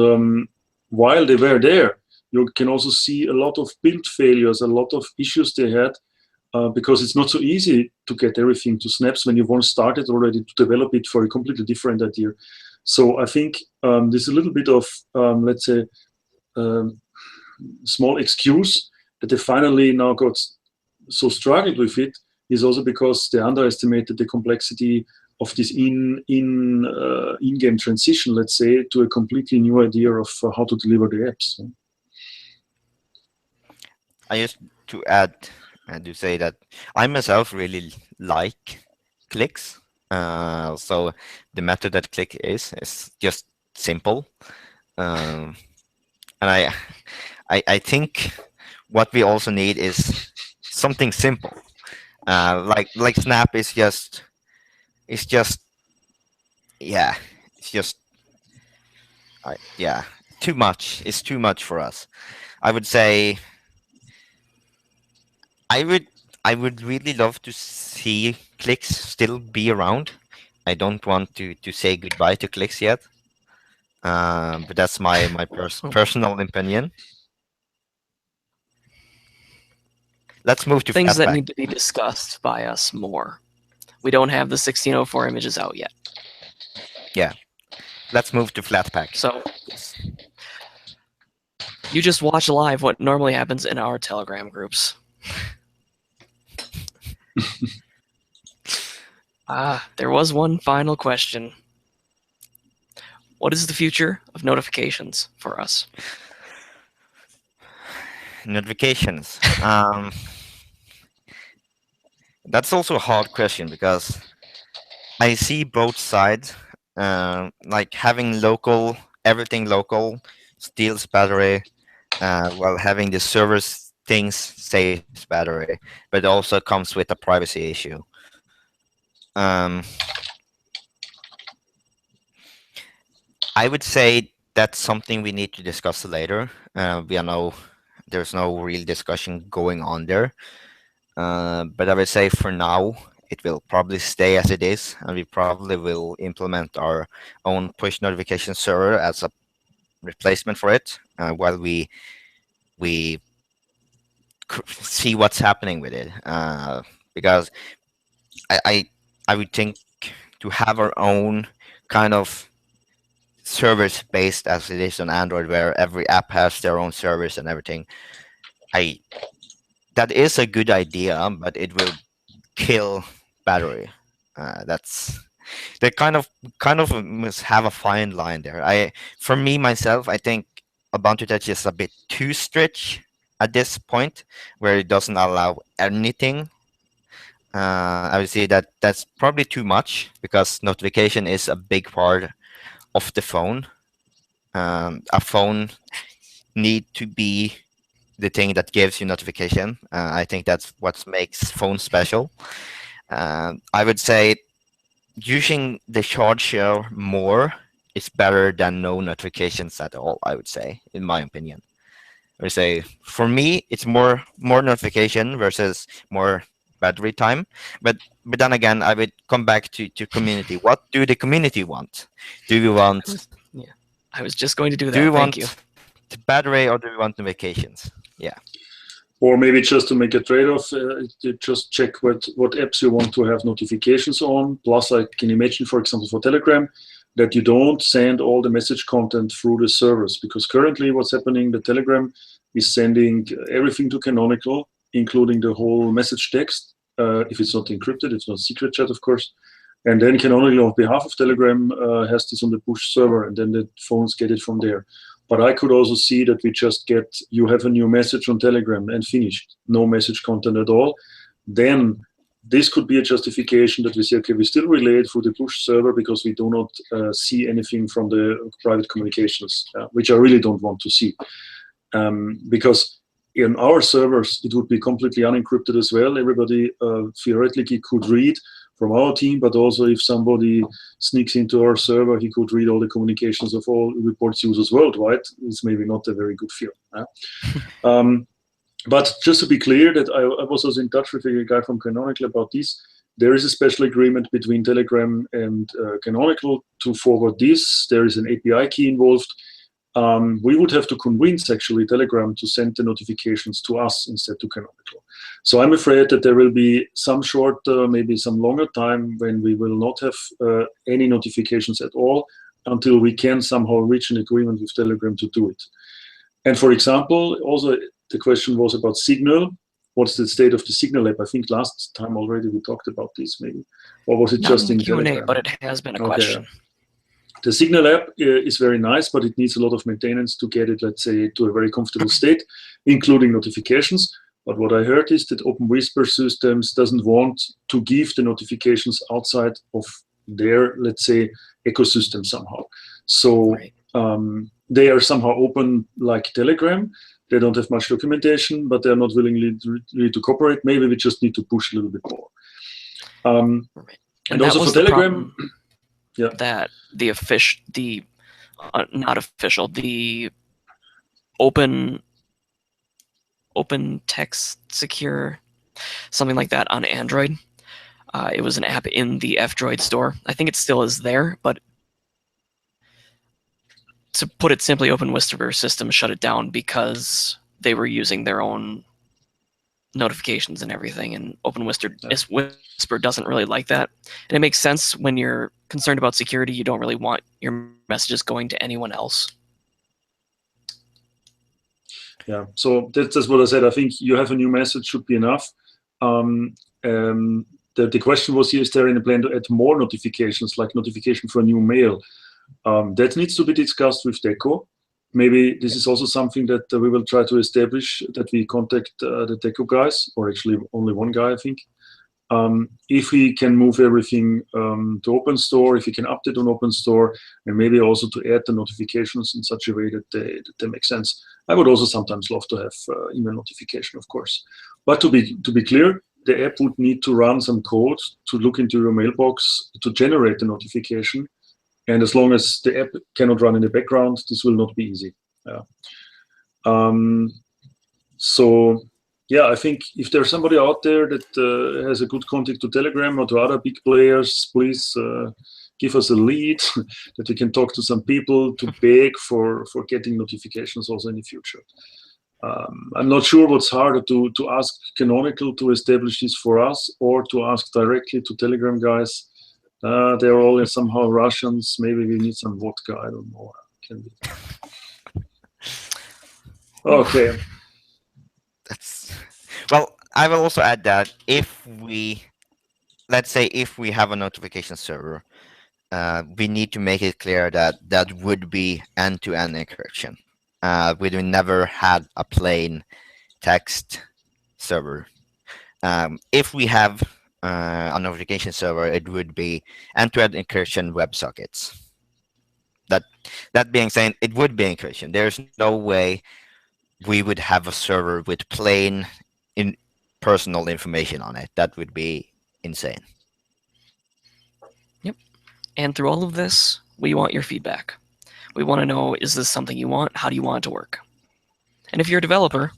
while they were there, you can also see a lot of build failures, a lot of issues they had, because it's not so easy to get everything to snaps when you once started already to develop it for a completely different idea. So I think there's a little bit of, let's say, small excuse that they finally now got so struggled with it is also because they underestimated the complexity of this in-game transition, let's say, to a completely new idea of how to deliver the apps. I used to add and to say that I myself really like clicks. So the method that click is just simple, and I think what we also need is something simple. Like Snap is just yeah, it's just yeah, too much. It's too much for us. I would say I would really love to see clicks still be around. I don't want to say goodbye to clicks yet, but that's my personal opinion. Let's move to Things that Flatpak. need to be discussed by us more. We don't have the 1604 images out yet. Yeah, let's move to Flatpak. So you just watch live what normally happens in our Telegram groups. There was one final question. What is the future of notifications for us? Notifications. That's also a hard question because I see both sides. Like having everything local steals battery, while having the servers things saves battery, but it also comes with a privacy issue. I would say that's something we need to discuss later. There's no real discussion going on there. But I would say for now, it will probably stay as it is, and we probably will implement our own push notification server as a replacement for it, while we see what's happening with it. Because I would think to have our own kind of servers based as it is on Android, where every app has their own servers and everything. That is a good idea, but it will kill battery. That's they kind of must have a fine line there. For me myself, I think Ubuntu Touch is a bit too strict at this point, where it doesn't allow anything. I would say that that's probably too much because notification is a big part of the phone. A phone need to be the thing that gives you notification. I think that's what makes phones special. I would say using the charge share more is better than no notifications at all. I would say, in my opinion. I would say for me, it's more notification versus more battery time. But then again, I would come back to community. What do the community want? Do we want? I was just going to do that. Do we Thank want you. the battery or do we want notifications? Yeah. Or maybe just to make a trade-off, just check what apps you want to have notifications on. Plus, I can imagine, for example, for Telegram, that you don't send all the message content through the servers. Because currently what's happening, the Telegram is sending everything to Canonical, including the whole message text, if it's not encrypted, it's not secret chat, of course. And then Canonical, on behalf of Telegram, has this on the push server, and then the phones get it from there. But I could also see that we just get, you have a new message on Telegram and finished, no message content at all. Then this could be a justification that we say, okay, we still relay it through the push server because we do not see anything from the private communications, which I really don't want to see. Because in our servers, it would be completely unencrypted as well. Everybody theoretically could read from our team, but also if somebody sneaks into our server, he could read all the communications of all UBports users worldwide. It's maybe not a very good feel. But just to be clear, that I was also in touch with a guy from Canonical about this. There is a special agreement between Telegram and Canonical to forward this. There is an API key involved. We would have to convince actually Telegram to send the notifications to us instead to Canonical. So I'm afraid that there will be some short, maybe some longer time when we will not have any notifications at all until we can somehow reach an agreement with Telegram to do it. And for example, also the question was about Signal. What's the state of the Signal app? I think last time already we talked about this maybe. Or was it Not just in Q&A, Telegram? but it has been a question. The Signal app is very nice, but it needs a lot of maintenance to get it, let's say, to a very comfortable state, including notifications. But what I heard is that OpenWhisper systems doesn't want to give the notifications outside of their, let's say, ecosystem somehow. So they are somehow open like Telegram. They don't have much documentation, but they're not willingly to cooperate. Maybe we just need to push a little bit more. And also for Telegram, that the not official, the open text secure, something like that on Android. It was an app in the F-Droid store. I think it still is there, but to put it simply, OpenWhisper system shut it down because they were using their own notifications and everything, and OpenWhisper doesn't really like that. And it makes sense when you're concerned about security. You don't really want your messages going to anyone else. Yeah, so that's what I said. I think you have a new message should be enough. The question was here, is there any plan to add more notifications, like notification for a new mail? That needs to be discussed with Deco. Maybe this is also something that we will try to establish, that we contact the Deco guys, or actually only one guy, I think. If we can move everything to OpenStore, if we can update on OpenStore, and maybe also to add the notifications in such a way that they make sense. I would also sometimes love to have email notification, of course. But to be clear, the app would need to run some code to look into your mailbox to generate the notification. And as long as the app cannot run in the background, this will not be easy. So yeah, I think if there's somebody out there that has a good contact to Telegram or to other big players, please give us a lead that we can talk to some people to beg for getting notifications also in the future. I'm not sure what's harder to ask Canonical to establish this for us, or to ask directly to Telegram guys. They're all somehow Russians. Maybe we need some vodka. I don't know. Can be. Okay. Well, I will also add that let's say if we have a notification server, we need to make it clear that that would be end-to-end encryption. We never had a plain text server. If we have a notification server, it would be end-to-end encryption WebSockets. That being said, it would be encryption. There's no way we would have a server with plain personal information on it. That would be insane. Yep. And through all of this, we want your feedback. We want to know, is this something you want? How do you want it to work? And if you're a developer,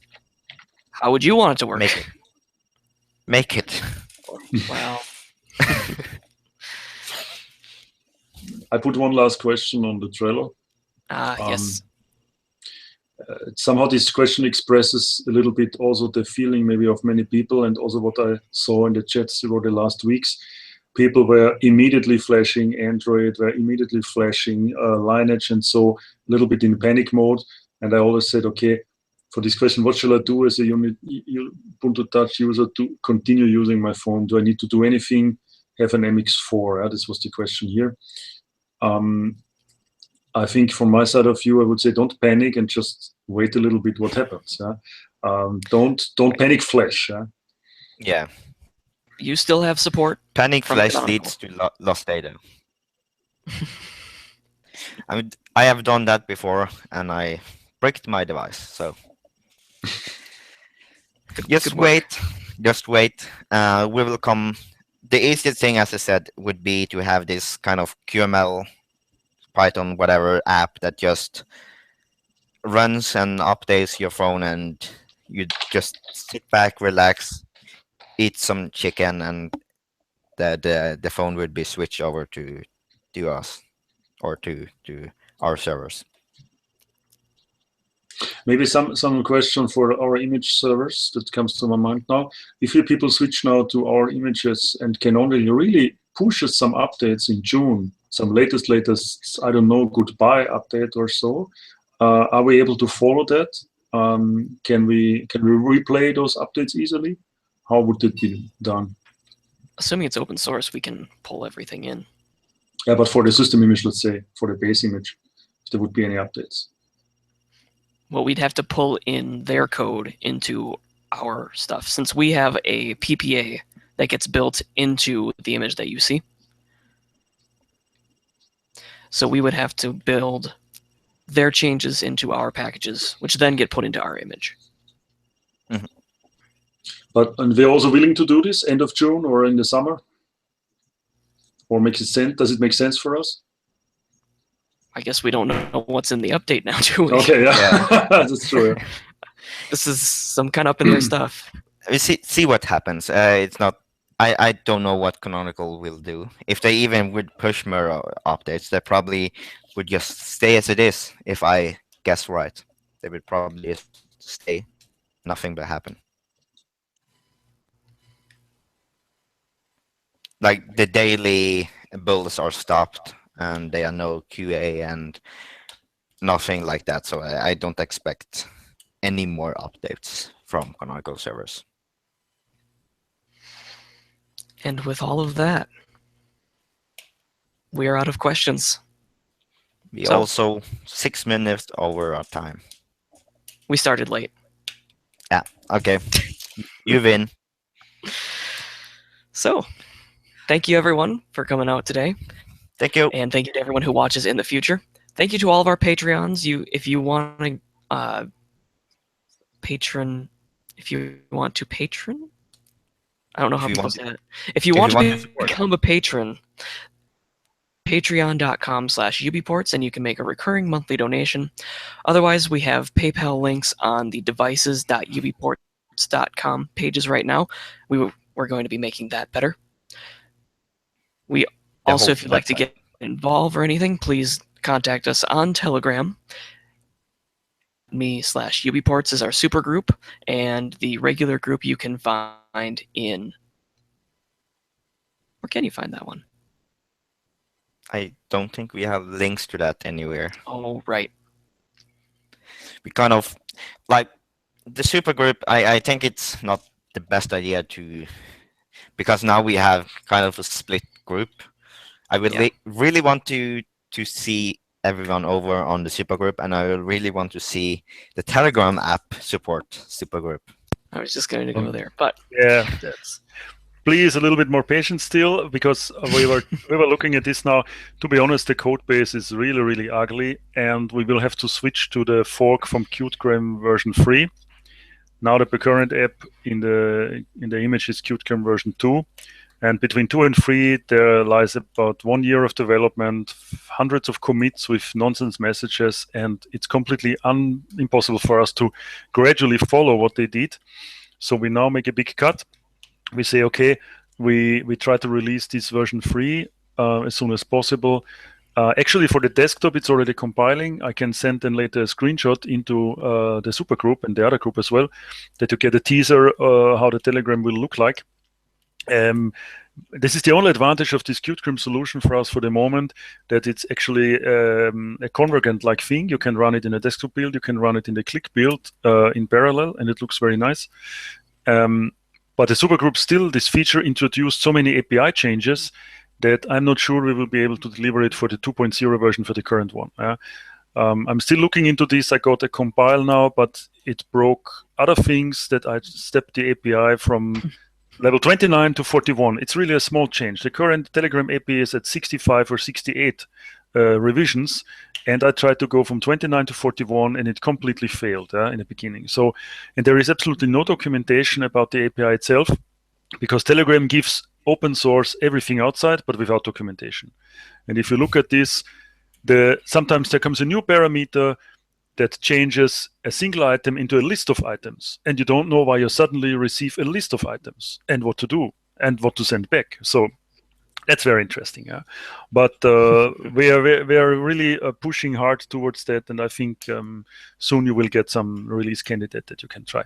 how would you want it to work? Make it. Wow. I put one last question on the Trello. Yes. Somehow this question expresses a little bit also the feeling maybe of many people, and also what I saw in the chats over the last weeks. People were immediately flashing Android, were immediately flashing Lineage, and so a little bit in panic mode. And I always said, okay, for this question, what shall I do as a Ubuntu Touch user to continue using my phone? Do I need to do anything have an MX4? This was the question here. I think from my side of view, I would say don't panic and just wait a little bit what happens. Don't panic Flash. Yeah. You still have support. Panic from Flash Canonical. leads to lost data. I mean, I have done that before, and I bricked my device. So just wait. Just wait. We will come. The easiest thing, as I said, would be to have this kind of QML, Python, whatever app that just runs and updates your phone, and you just sit back, relax, eat some chicken, and the phone would be switched over to us or to our servers. Maybe some question for our image servers that comes to my mind now. If you people switch now to our images and Canonical really pushes some updates in June, some latest, I don't know, goodbye update or so, are we able to follow that? Can we replay those updates easily? How would it be done? Assuming it's open source, we can pull everything in. Yeah, but for the system image, let's say, for the base image, if there would be any updates. Well, we'd have to pull in their code into our stuff, since we have a PPA that gets built into the image that you see. So we would have to build their changes into our packages, which then get put into our image. Mm-hmm. But and we're also willing to do this end of June or in the summer? Or makes it sense? Does it make sense for us? I guess we don't know what's in the update now, do we? Okay, yeah. That's true. Yeah. This is some kind of up in their stuff. We see what happens. It's not. I don't know what Canonical will do. If they even would push more updates, they probably would just stay as it is. If I guess right, they would probably just stay. Nothing will happen. Like the daily builds are stopped, and there are no QA and nothing like that. So I don't expect any more updates from Canonical servers. And with all of that, we are out of questions. We also 6 minutes over our time. We started late. Yeah, okay. You win. So, thank you everyone for coming out today. Thank you. And thank you to everyone who watches in the future. Thank you to all of our Patreons. If you want to patron, I don't know how people say that. If you want to become a patron, patreon.com/UBports, and you can make a recurring monthly donation. Otherwise, we have PayPal links on the devices.ubports.com pages right now. We're going to be making that better. We also, if you'd like to get involved or anything, please contact us on Telegram. me/UBports is our super group, and the regular group you can find in... Where can you find that one? I don't think we have links to that anywhere. Oh, right. We kind of, like, the super group, I think it's not the best idea to, because now we have kind of a split group. I would really want to see everyone over on the supergroup, and I really want to see the Telegram app support supergroup. I was just going to go there, but yeah, please a little bit more patience still, because we were looking at this now. To be honest, the code base is really ugly, and we will have to switch to the fork from QtCram version 3. Now the current app in the image is QtCram version 2. And between 2 and 3, there lies about 1 year of development, hundreds of commits with nonsense messages, and it's completely impossible for us to gradually follow what they did. So we now make a big cut. We say, okay, we try to release this version 3 as soon as possible. Actually, for the desktop, it's already compiling. I can send then later a screenshot into the supergroup and the other group as well, that you get a teaser how the Telegram will look like. This is the only advantage of this QtCram solution for us for the moment, that it's actually a convergent-like thing. You can run it in a desktop build, you can run it in the click build in parallel, and it looks very nice. But the supergroup still, this feature introduced so many API changes that I'm not sure we will be able to deliver it for the 2.0 version for the current one. I'm still looking into this. I got a compile now, but it broke other things that I stepped the API from level 29 to 41. It's really a small change. The current Telegram API is at 65 or 68 revisions, and I tried to go from 29 to 41, and it completely failed in the beginning. So, and there is absolutely no documentation about the API itself, because Telegram gives open source everything outside, but without documentation. And if you look at this, sometimes there comes a new parameter that changes a single item into a list of items, and you don't know why you suddenly receive a list of items and what to do and what to send back. So that's very interesting. But we are really pushing hard towards that, and I think soon you will get some release candidate that you can try,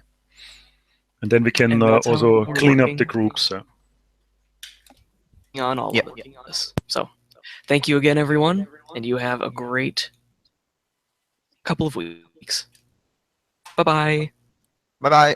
and then we can also clean up the groups. On all of this. So thank you again, everyone, and you have a great couple of weeks. Bye-bye. Bye-bye.